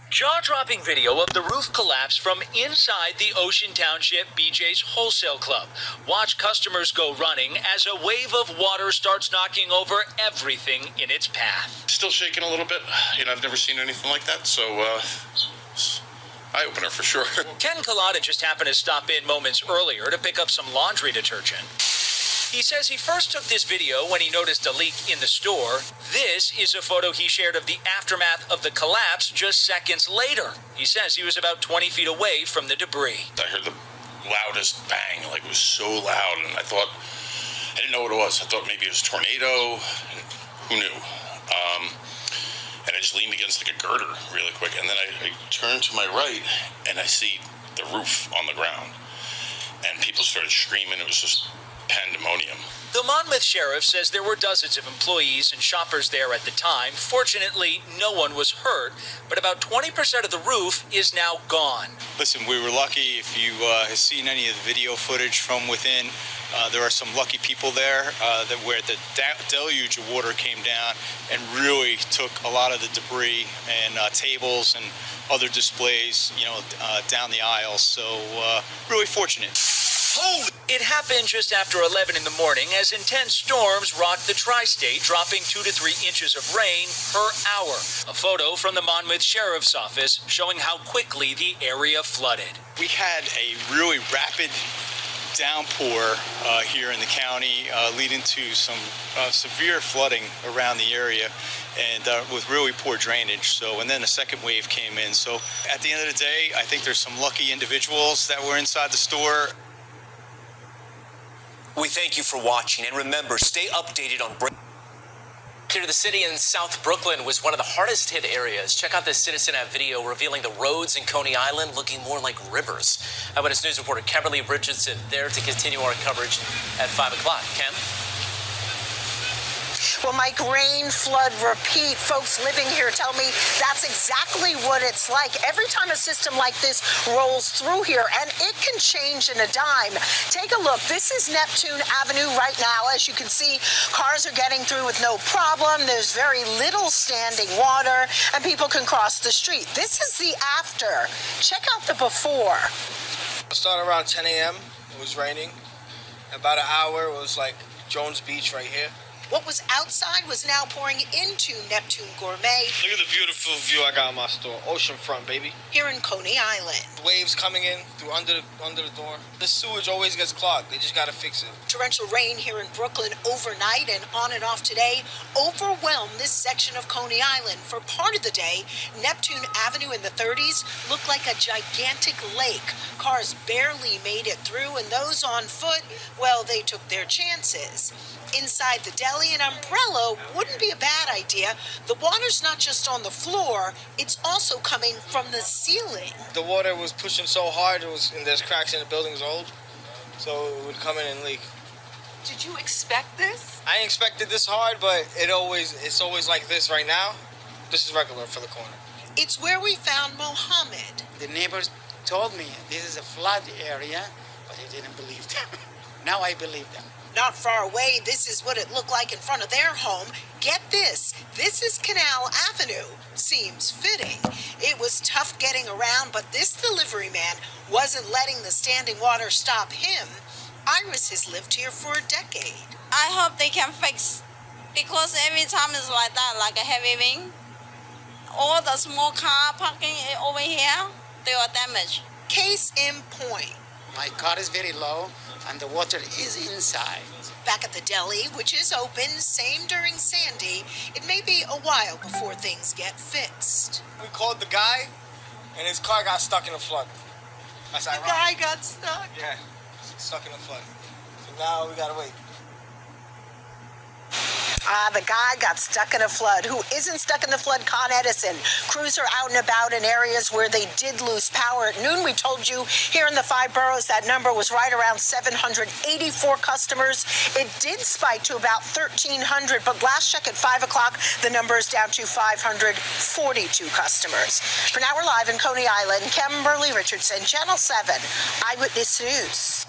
Jaw-dropping video of the roof collapse from inside the Ocean Township BJ's Wholesale Club. Watch customers go running as a wave of water starts knocking over everything in its path. Still shaking a little bit. I've never seen anything like that, so eye-opener for sure. Ken Collada just happened to stop in moments earlier to pick up some laundry detergent. He says he first took this video when he noticed a leak in the store. This is a photo he shared of the aftermath of the collapse just seconds later. He says he was about 20 feet away from the debris. I heard the loudest bang, like it was so loud, and I didn't know what it was. I thought maybe it was a tornado, and who knew? And I just leaned against like a girder really quick, and then I turned to my right, and I see the roof on the ground, and people started screaming. It was just pandemonium. The Monmouth Sheriff says there were dozens of employees and shoppers there at the time. Fortunately, no one was hurt, but about 20% of the roof is now gone. Listen, we were lucky. If you have seen any of the video footage from within, there are some lucky people there where the deluge of water came down and really took a lot of the debris and tables and other displays, down the aisle. So really fortunate. It happened just after 11 in the morning as intense storms rocked the tri-state, dropping 2 to 3 inches of rain per hour. A photo from the Monmouth Sheriff's Office showing how quickly the area flooded. We had a really rapid downpour here in the county, leading to some severe flooding around the area, and with really poor drainage. And then a second wave came in. So at the end of the day, I think there's some lucky individuals that were inside the store. We thank you for watching, and remember, stay updated on Here, the city in South Brooklyn was one of the hardest hit areas. Check out this Citizen App video revealing the roads in Coney Island looking more like rivers. Eyewitness News reporter Kimberly Richardson there to continue our coverage at 5 o'clock. Kim? Well, Mike, rain, flood, repeat. Folks living here tell me that's exactly what it's like every time a system like this rolls through here, and it can change in a dime. Take a look. This is Neptune Avenue right now. As you can see, cars are getting through with no problem. There's very little standing water, and people can cross the street. This is the after. Check out the before. It started around 10 a.m. It was raining. About an hour, it was like Jones Beach right here. What was outside was now pouring into Neptune Gourmet. Look at the beautiful view I got in my store. Oceanfront, baby. Here in Coney Island. Waves coming in through under the door. The sewage always gets clogged. They just got to fix it. Torrential rain here in Brooklyn overnight and on and off today overwhelmed this section of Coney Island. For part of the day, Neptune Avenue in the 30s looked like a gigantic lake. Cars barely made it through, and those on foot, well, they took their chances. Inside the deli, an umbrella wouldn't be a bad idea. The water's not just on the floor, it's also coming from the ceiling. The water was pushing so hard, and there's cracks in the building's old, so it would come in and leak. Did you expect this? I expected this hard, but it's always like this right now. This is regular for the corner. It's where we found Mohammed. The neighbors told me this is a flood area, but I didn't believe them. Now I believe them. Not far away, this is what it looked like in front of their home. Get this is Canal Avenue. Seems fitting. It was tough getting around, but this delivery man wasn't letting the standing water stop him. Iris has lived here for a decade. I hope they can fix, because every time it's like that, like a heavy rain, all the small car parking over here, they are damaged. Case in point. My car is very low, and the water is inside. Back at the deli, which is open, same during Sandy, it may be a while before things get fixed. We called the guy, and his car got stuck in a flood. That's ironic. The guy got stuck? Yeah, stuck in a flood. So now we gotta wait. The guy got stuck in a flood. Who isn't stuck in the flood? Con Edison. Crews are out and about in areas where they did lose power. At noon, we told you here in the 5 boroughs that number was right around 784 customers. It did spike to about 1,300, but last check at 5 o'clock, the number is down to 542 customers. For now, we're live in Coney Island. Kimberly Richardson, Channel 7, Eyewitness News.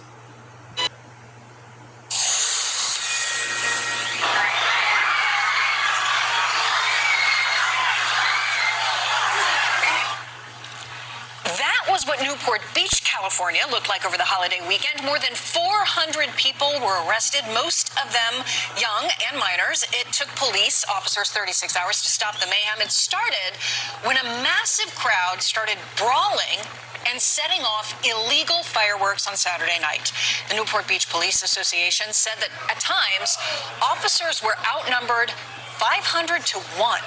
what Newport Beach, California looked like over the holiday weekend. More than 400 people were arrested, most of them young and minors. It took police officers 36 hours to stop the mayhem. It started when a massive crowd started brawling and setting off illegal fireworks on Saturday night. The Newport Beach Police Association said that at times, officers were outnumbered 500 to 1.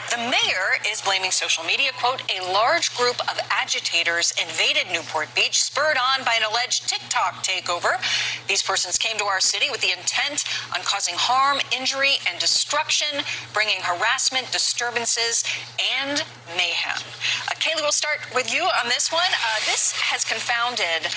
The mayor is blaming social media. Quote, a large group of agitators invaded Newport Beach, spurred on by an alleged TikTok takeover. These persons came to our city with the intent on causing harm, injury, and destruction, bringing harassment, disturbances, and mayhem. Kaylee, we'll start with you on this one. This has confounded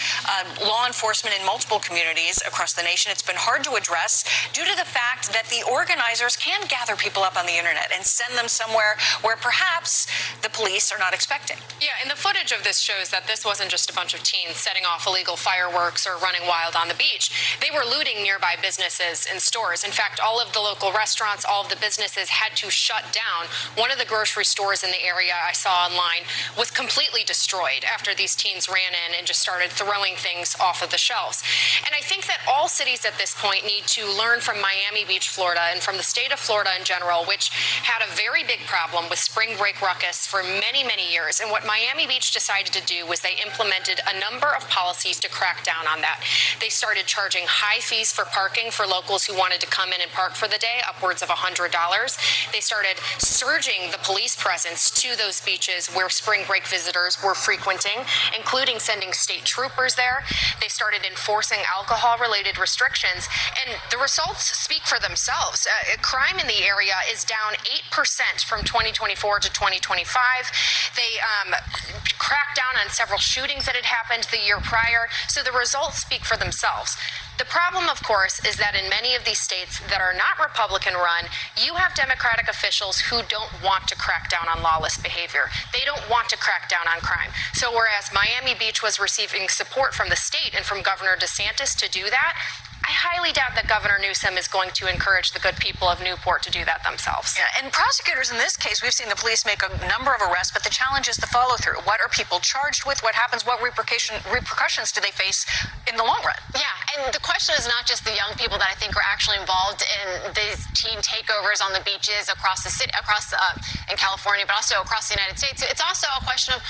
law enforcement in multiple communities across the nation. It's been hard to address due to the fact that the organizers can gather people up on the internet and send them somewhere where perhaps the police are not expecting. Yeah, and the footage of this shows that this wasn't just a bunch of teens setting off illegal fireworks or running wild on the beach. They were looting nearby businesses and stores. In fact, all of the local restaurants, all of the businesses had to shut down. One of the grocery stores in the area I saw online was completely destroyed after these teens ran in and just started throwing things off of the shelves. And I think that all cities at this point need to learn from Miami Beach, Florida, and from the state of Florida in general, which had a very big problem with spring break ruckus for many, many years. And what Miami Beach decided to do was they implemented a number of policies to crack down on that. They started charging high fees for parking for locals who wanted to come in and park for the day, upwards of $100. They started surging the police presence to those beaches where spring break visitors were frequenting, including sending state troopers there. They started enforcing alcohol-related restrictions, and the results speak for themselves. Crime in the area is down 8% from 2024 to 2025. They cracked down on several shootings that had happened the year prior, so the results speak for themselves. The problem, of course, is that in many of these states that are not Republican-run, you have Democratic officials who don't want to crack down on lawless behavior. They don't want to crack down on crime. So whereas Miami Beach was receiving support from the state and from Governor DeSantis to do that, I highly doubt that Governor Newsom is going to encourage the good people of Newport to do that themselves. Yeah, and prosecutors in this case, we've seen the police make a number of arrests, but the challenge is the follow-through. What are people charged with? What happens? What repercussions do they face in the long run? Yeah, and the question is not just the young people that I think are actually involved in these teen takeovers on the beaches across the city, in California, but also across the United States. It's also a question of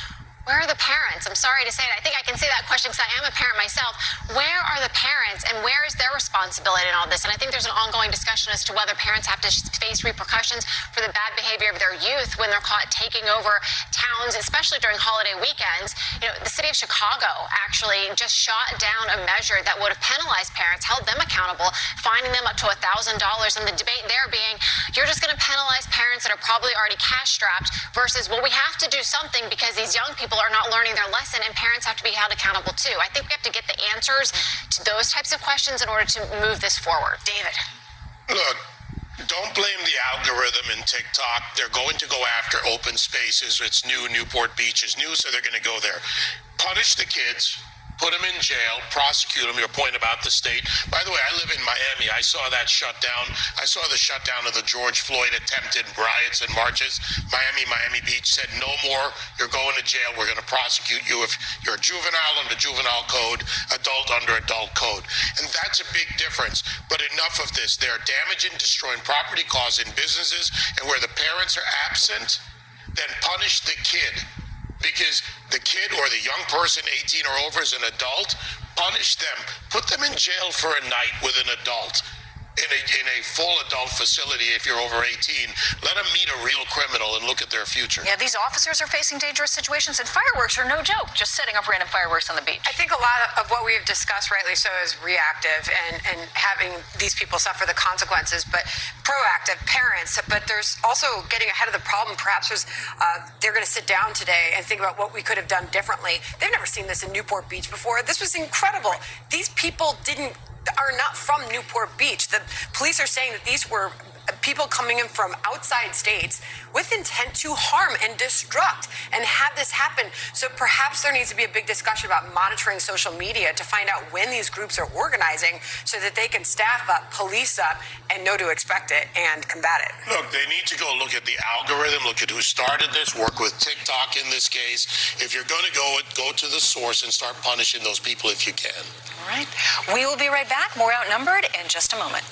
where are the parents? I'm sorry to say it. I think I can say that question because I am a parent myself. Where are the parents and where is their responsibility in all this? And I think there's an ongoing discussion as to whether parents have to face repercussions for the bad behavior of their youth when they're caught taking over towns, especially during holiday weekends. You know, the city of Chicago actually just shot down a measure that would have penalized parents, held them accountable, fining them up to $1,000. And the debate there being, you're just going to penalize parents that are probably already cash-strapped versus, well, we have to do something because these young people are not learning their lesson and parents have to be held accountable too. I think we have to get the answers to those types of questions in order to move this forward. David. Look, don't blame the algorithm in TikTok. They're going to go after open spaces. It's new. Newport Beach is new, so they're going to go there. Punish the kids. Put them in jail, prosecute them. Your point about the state. By the way, I live in Miami. I saw that shutdown. I saw the shutdown of the George Floyd attempted riots and marches. Miami Beach said, no more. You're going to jail. We're going to prosecute you if you're a juvenile under juvenile code, adult under adult code. And that's a big difference. But enough of this. They're damaging, destroying property, causing businesses. And where the parents are absent, then punish the kid. Because the kid or the young person, 18 or over, is an adult, punish them. Put them in jail for a night with an adult. In a full adult facility if you're over 18. Let them meet a real criminal and look at their future. Yeah, these officers are facing dangerous situations, and fireworks are no joke, just setting up random fireworks on the beach. I think a lot of what we've discussed, rightly so, is reactive and having these people suffer the consequences, but proactive parents. But there's also getting ahead of the problem. Perhaps they're going to sit down today and think about what we could have done differently. They've never seen this in Newport Beach before. This was incredible. These people are not from Newport Beach. The police are saying that these were people coming in from outside states with intent to harm and destruct and have this happen. So perhaps there needs to be a big discussion about monitoring social media to find out when these groups are organizing so that they can staff up, police up, and know to expect it and combat it. Look, they need to go look at the algorithm, look at who started this, work with TikTok in this case. If you're going to go to the source and start punishing those people if you can. All right. We will be right back. More Outnumbered in just a moment.